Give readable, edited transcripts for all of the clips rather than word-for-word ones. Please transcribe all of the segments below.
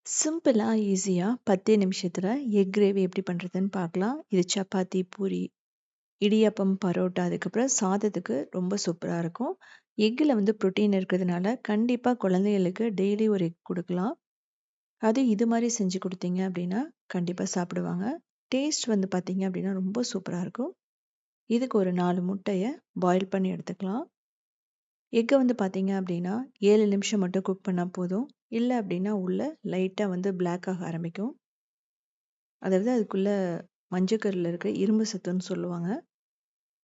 சிம்பிளா, ஈஸியா 10 நிமிஷத்துல எக் கிரேவி எப்படி பண்றதுன்னு பார்க்கலாம். இது சப்பாத்தி, பூரி, இடியாப்பம், பரோட்டா அதுக்கப்புறம் சாதத்துக்கு ரொம்ப சூப்பரா இருக்கும். எக்குல வந்து புரோட்டீன் இருக்கிறதுனால கண்டிப்பா குழந்தைகளுக்கு டெய்லி ஒரு எக் குடுக்கலாம். அதுவும் இது மாரி செஞ்சு குடுத்தீங்க அப்படின்னா, கண்டிப்பா சாப்பிடுவாங்க. டேஸ்ட் வந்து பார்த்தீங்க அப்படின்னா, ரொம்ப சூப்பரா இருக்கும். இதுக்கு ஒரு 4 முட்டைய பாயில் பண்ணி எடுத்துக்கலாம். எக்க வந்து பார்த்தீங்க அப்படின்னா, 7 நிமிஷம் மட்டும் குக் பண்ணா போதும். இல்ல அப்படின்னா, உள்ள லைட்டா வந்து பிளாக் ஆக ஆரம்பிக்கும். அதாவது அதுக்குள்ள மஞ்சக்கருல இருக்க இரும்பு சத்துன்னு சொல்லுவாங்க.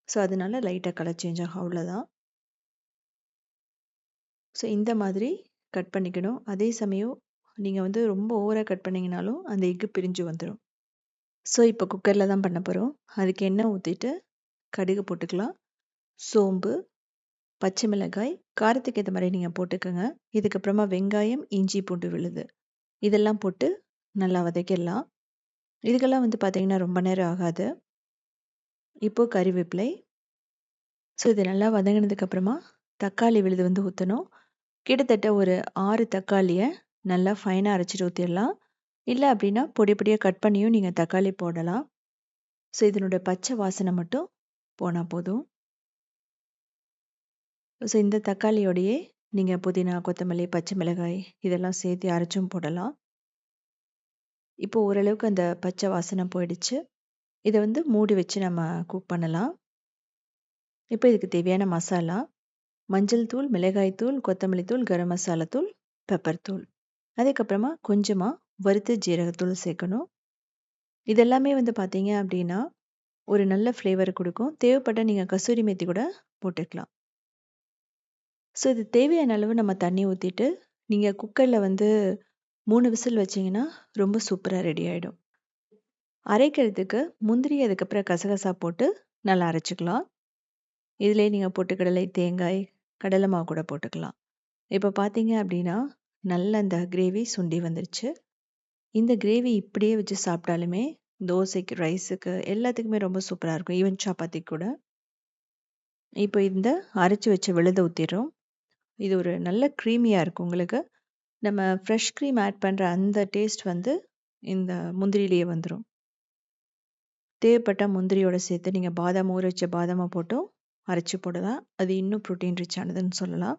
ஸோ, அதனால லைட்டா கலர் சேஞ்ச் ஆகும் அவ்வளோதான். ஸோ, இந்த மாதிரி கட் பண்ணிக்கணும். அதே சமயம் நீங்க வந்து ரொம்ப ஓவரா கட் பண்ணீங்கனாலும், அந்த எக்கு பிரிஞ்சு வந்துரும். ஸோ, இப்போ குக்கர்ல தான் பண்ண போறோம். அதுக்கு எண்ணெய் ஊத்திட்டு, கடுகு போட்டுக்கலாம். சோம்பு, பச்சை மிளகாய், காரத்துக்கு ஏத்த மாரி நீங்க போட்டுக்கங்க. இதுக்கப்புறமா வெங்காயம், இஞ்சி, பூண்டு விழுது. இதெல்லாம் போட்டு நல்லா வதக்கிடலாம். இதுக்கெல்லாம் வந்து பார்த்தீங்கன்னா, ரொம்ப நேரம் ஆகாது. இப்போ கறிவேப்பிலை. ஸோ, இது நல்லா வதங்கினதுக்கு அப்புறமா தக்காளி விழுது வந்து ஊத்தணும். கிட்டத்தட்ட ஒரு 6 தக்காளிய நல்லா ஃபைனா அரைச்சுட்டு ஊத்திடலாம். இல்ல அப்படின்னா, பொடி பொடியா கட் பண்ணியும் நீங்க தக்காளி போடலாம். ஸோ, இதனோட பச்சை வாசனை மட்டும் போனா போதும். ஸோ, இந்த தக்காளியோடையே நீங்க புதினா, கொத்தமல்லி, பச்சை மிளகாய் இதெல்லாம் சேர்த்து அரைச்சும் போடலாம். இப்போ ஓரளவுக்கு அந்த பச்சை வாசனை போயிடுச்சு. இத வந்து மூடி வச்சு நம்ம குக் பண்ணலாம். இப்போ இதுக்கு தேவையான மசாலா, மஞ்சள் தூள், மிளகாய் தூள், கொத்தமல்லி தூள், கரம் மசாலா தூள், பெப்பர் தூள். அதுக்கப்புறமா கொஞ்சமா வறுத்த ஜீரகத்தூள் சேர்க்கணும். இதெல்லாமே வந்து பார்த்தீங்க அப்படின்னா, ஒரு நல்ல ஃப்ளேவர் குடுக்கும். தேவைப்பட்டா நீங்க கசூரி மேத்தி கூட போட்டுக்கலாம். ஸோ இது தேவையான அளவு நம்ம தண்ணி ஊத்திட்டு, நீங்க குக்கர்ல வந்து 3 விசில் வச்சீங்கன்னா, ரொம்ப சூப்பரா ரெடி ஆயிடும். அரைக்கிறதுக்கு முந்திரி, அதுக்கப்புறம் கசகசா போட்டு நல்லா அரைச்சுக்கலாம். இதிலேயே நீங்க பொட்டுக்கடலை, தேங்காய், கடலை மாவு கூட போட்டுக்கலாம். இப்போ பார்த்தீங்க அப்படின்னா, நல்ல அந்த கிரேவி சுண்டி வந்துருச்சு. இந்த கிரேவி இப்படியே வச்சு சாப்பிட்டாலுமே, தோசைக்கு, ரைஸுக்கு எல்லாத்துக்குமே ரொம்ப சூப்பரா இருக்கும். ஈவன் சப்பாத்தி கூட. இப்போ இந்த அரைச்சு வச்ச விழுத ஊத்திர்றோம். இது ஒரு நல்ல க்ரீமியா இருக்கும் உங்களுக்கு. நம்ம ஃப்ரெஷ் க்ரீம் ஆட் பண்ற அந்த டேஸ்ட் வந்து இந்த முந்திரியிலேயே வந்துரும். தேவைப்பட்டா முந்திரியோட சேர்த்து நீங்க பாதாம் ஊற வச்ச பாதாம போட்டும் அரைச்சு போடலாம். அது இன்னும் புரோட்டீன் ரிச் ஆனதுன்னு சொல்லலாம்.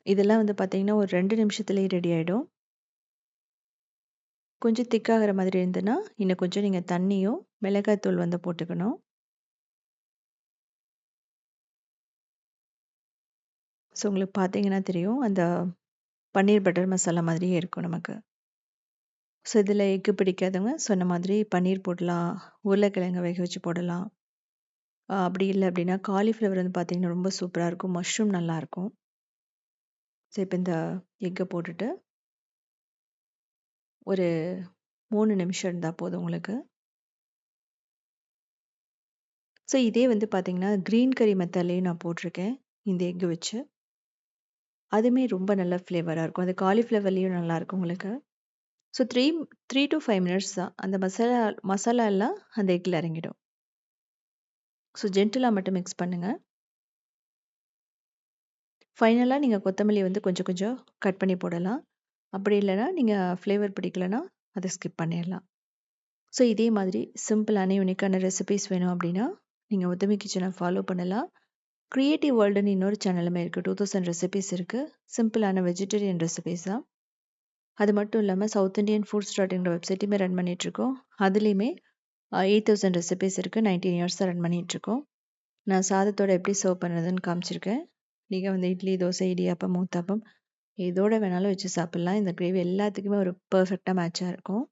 இதெல்லாம் வந்து பார்த்தீங்கன்னா, ஒரு 2 நிமிஷத்துலயே ரெடி ஆயிடும். கொஞ்சம் திக்காகிற மாதிரி இருந்ததுன்னா, இன்னும் கொஞ்சம் நீங்க தண்ணியும், மிளகாய் தூள் வந்து போட்டுக்கணும். ஸோ உங்களுக்கு பார்த்தீங்கன்னா தெரியும். அந்த பன்னீர் பட்டர் மசாலா மாதிரியே இருக்கும் நமக்கு. ஸோ இதில எக்கு பிடிக்காதவங்க சொன்ன மாதிரி பன்னீர் போடலாம். உருளைக்கிழங்கு வேக வச்சு போடலாம். அப்படி இல்ல அப்படின்னா, காலிஃப்ளவர் வந்து பார்த்தீங்கன்னா, ரொம்ப சூப்பரா இருக்கும். மஷ்ரூம் நல்லாயிருக்கும். ஸோ இப்ப இந்த எக்க போட்டுட்டு, ஒரு 3 நிமிஷம் இருந்தா போதும் உங்களுக்கு. ஸோ இதே வந்து பார்த்தீங்கன்னா, கிரீன் கரி மெத்தட்லயும் நான் போட்டிருக்கேன். இந்த எக் வச்சு. அதுவுமே ரொம்ப நல்ல ஃப்ளேவரா இருக்கும். அது காலிஃப்ளவர்லயும் நல்லாயிருக்கும் உங்களுக்கு. ஸோ 3 டூ 5 மினிட்ஸ் தான். அந்த மசாலா எல்லாம் அந்த எக்ல இறங்கிடும். ஸோ ஜென்டிலா மட்டும் மிக்ஸ் பண்ணுங்க. ஃபைனலா நீங்க கொத்தமல்லி வந்து கொஞ்சம் கொஞ்சம் கட் பண்ணி போடலாம். அப்படி இல்லன்னா, நீங்க ஃப்ளேவர் பிடிக்கலன்னா, அத ஸ்கிப் பண்ணிறலாம். ஸோ இதே மாதிரி சிம்பிளான யூனிக்கான ரெசிபீஸ் வேணும் அப்படின்னா, நீங்க உத்தமி கிச்சன ஃபாலோ பண்ணலாம். கிரியேட்டிவ் வேர்ல்டுன்னு இன்னொரு சேனலுமே இருக்கு. 2000 ரெசிபீஸ் இருக்கு. சிம்பிளான வெஜிடேரியன் ரெசிபீஸ் தான். அது மட்டும் இல்லாம சவுத் இண்டியன் ஃபுட்ஸ் டாட்ன்ற வெப்சைட்டையுமே ரன் பண்ணிட்டுருக்கோம். அதுலயுமே 8000 ரெசிபீஸ் இருக்கு. 19 இயர்ஸா ரன் பண்ணிட்டுருக்கோம். நான் சாதத்தோட எப்படி சர்வ் பண்ணுறதுன்னு காமிச்சிருக்கேன். நீங்க வந்து இட்லி, தோசை, இடியாப்பம், ஊத்தாப்பம் எதோட வேணாலும் வச்சு சாப்பிடலாம். இந்த கிரேவி எல்லாத்துக்குமே ஒரு பெர்ஃபெக்ட்டா மேட்சா இருக்கும்.